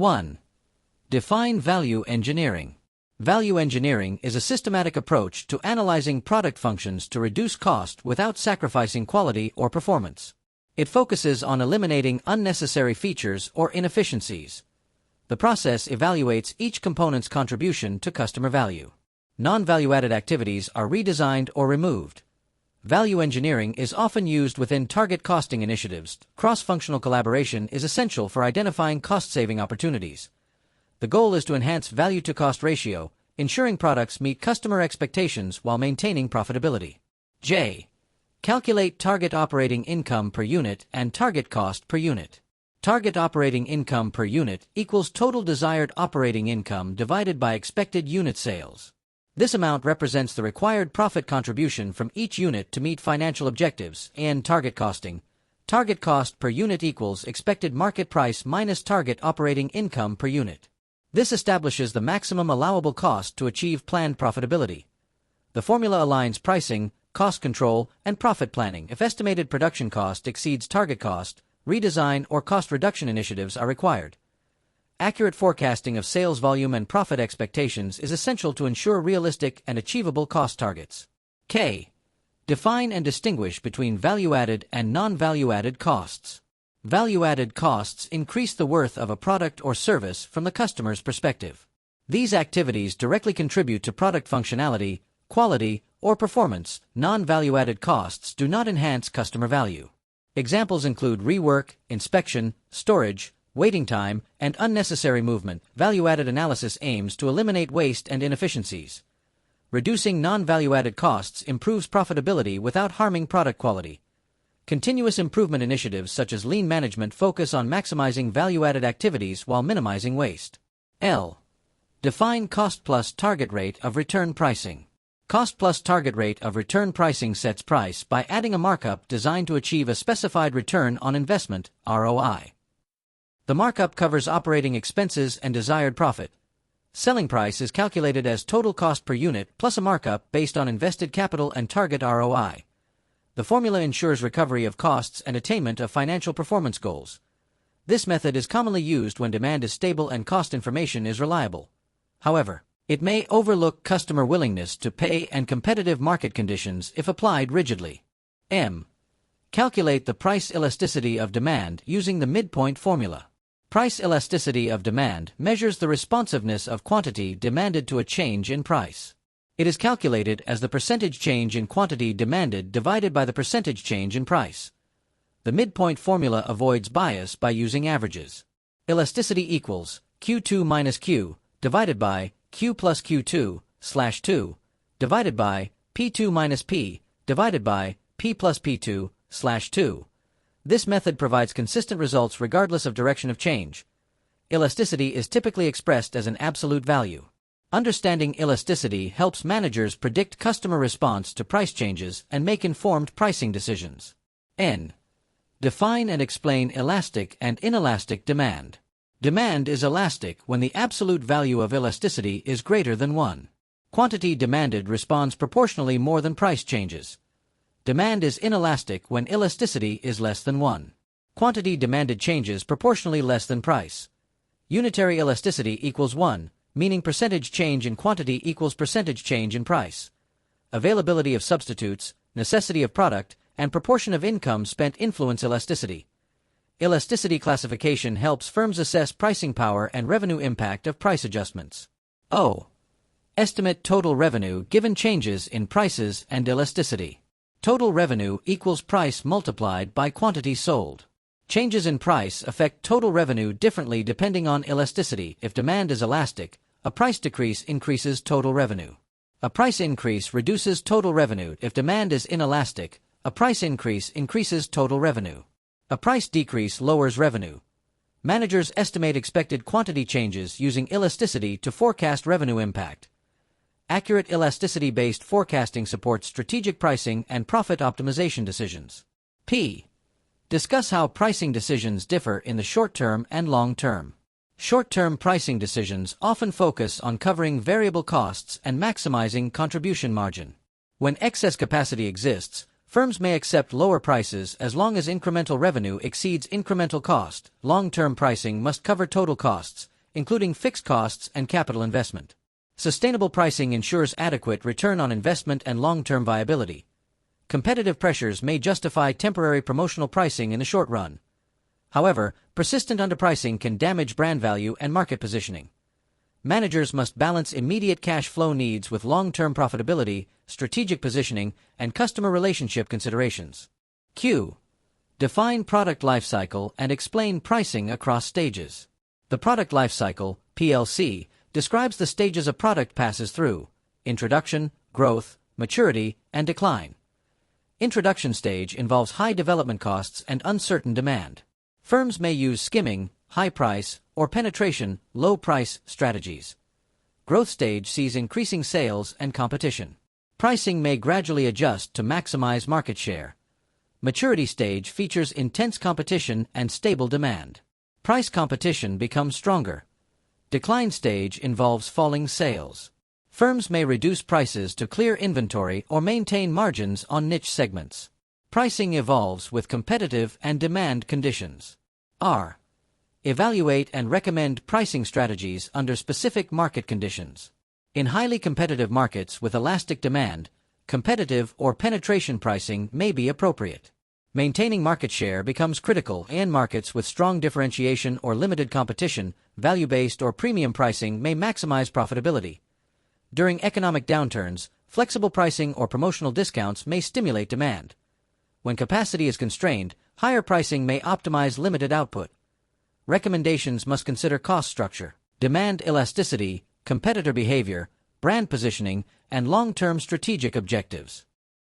1. Define value engineering. Value engineering is a systematic approach to analyzing product functions to reduce cost without sacrificing quality or performance. It focuses on eliminating unnecessary features or inefficiencies. The process evaluates each component's contribution to customer value. Non-value-added activities are redesigned or removed. Value engineering is often used within target costing initiatives. Cross-functional collaboration is essential for identifying cost-saving opportunities. The goal is to enhance value-to-cost ratio, ensuring products meet customer expectations while maintaining profitability. J. Calculate target operating income per unit and target cost per unit. Target operating income per unit equals total desired operating income divided by expected unit sales. This amount represents the required profit contribution from each unit to meet financial objectives. In target costing, target cost per unit equals expected market price minus target operating income per unit. This establishes the maximum allowable cost to achieve planned profitability. The formula aligns pricing, cost control, and profit planning. If estimated production cost exceeds target cost, redesign or cost reduction initiatives are required. Accurate forecasting of sales volume and profit expectations is essential to ensure realistic and achievable cost targets. K. Define and distinguish between value-added and non-value-added costs. Value-added costs increase the worth of a product or service from the customer's perspective. These activities directly contribute to product functionality, quality, or performance. Non-value-added costs do not enhance customer value. Examples include rework, inspection, storage, waiting time, and unnecessary movement. Value-added analysis aims to eliminate waste and inefficiencies. Reducing non-value-added costs improves profitability without harming product quality. Continuous improvement initiatives such as lean management focus on maximizing value-added activities while minimizing waste. L. Define cost plus target rate of return pricing. Cost plus target rate of return pricing sets price by adding a markup designed to achieve a specified return on investment, ROI. The markup covers operating expenses and desired profit. Selling price is calculated as total cost per unit plus a markup based on invested capital and target ROI. The formula ensures recovery of costs and attainment of financial performance goals. This method is commonly used when demand is stable and cost information is reliable. However, it may overlook customer willingness to pay and competitive market conditions if applied rigidly. M. Calculate the price elasticity of demand using the midpoint formula. Price elasticity of demand measures the responsiveness of quantity demanded to a change in price. It is calculated as the percentage change in quantity demanded divided by the percentage change in price. The midpoint formula avoids bias by using averages. Elasticity equals Q2 minus Q divided by Q plus Q2 / 2 divided by P2 minus P divided by P plus P2 / 2. This method provides consistent results regardless of direction of change. Elasticity is typically expressed as an absolute value. Understanding elasticity helps managers predict customer response to price changes and make informed pricing decisions. N. Define and explain elastic and inelastic demand. Demand is elastic when the absolute value of elasticity is greater than 1. Quantity demanded responds proportionally more than price changes. Demand is inelastic when elasticity is less than 1. Quantity demanded changes proportionally less than price. Unitary elasticity equals 1, meaning percentage change in quantity equals percentage change in price. Availability of substitutes, necessity of product, and proportion of income spent influence elasticity. Elasticity classification helps firms assess pricing power and revenue impact of price adjustments. O. Estimate total revenue given changes in prices and elasticity. Total revenue equals price multiplied by quantity sold. Changes in price affect total revenue differently depending on elasticity. If demand is elastic, a price decrease increases total revenue. A price increase reduces total revenue. If demand is inelastic, a price increase increases total revenue. A price decrease lowers revenue. Managers estimate expected quantity changes using elasticity to forecast revenue impact. Accurate elasticity-based forecasting supports strategic pricing and profit optimization decisions. P. Discuss how pricing decisions differ in the short term and long term. Short-term pricing decisions often focus on covering variable costs and maximizing contribution margin. When excess capacity exists, Firms may accept lower prices as long as incremental revenue exceeds incremental cost. Long-term pricing must cover total costs, including fixed costs and capital investment. Sustainable pricing ensures adequate return on investment and long-term viability. Competitive pressures may justify temporary promotional pricing in the short run. However, persistent underpricing can damage brand value and market positioning. Managers must balance immediate cash flow needs with long-term profitability, strategic positioning, and customer relationship considerations. Q. Define product lifecycle and explain pricing across stages. The product lifecycle, PLC, describes the stages a product passes through: introduction, growth, maturity, and decline. Introduction stage involves high development costs and uncertain demand. Firms may use skimming, high price, or penetration, low price strategies. Growth stage sees increasing sales and competition. Pricing may gradually adjust to maximize market share. Maturity stage features intense competition and stable demand. Price competition becomes stronger. Decline stage involves falling sales. Firms may reduce prices to clear inventory or maintain margins on niche segments. Pricing evolves with competitive and demand conditions. R. Evaluate and recommend pricing strategies under specific market conditions. In highly competitive markets with elastic demand, competitive or penetration pricing may be appropriate. Maintaining market share becomes critical. In markets with strong differentiation or limited competition, value-based or premium pricing may maximize profitability. During economic downturns, flexible pricing or promotional discounts may stimulate demand. When capacity is constrained, higher pricing may optimize limited output. Recommendations must consider cost structure, demand elasticity, competitor behavior, brand positioning, and long-term strategic objectives.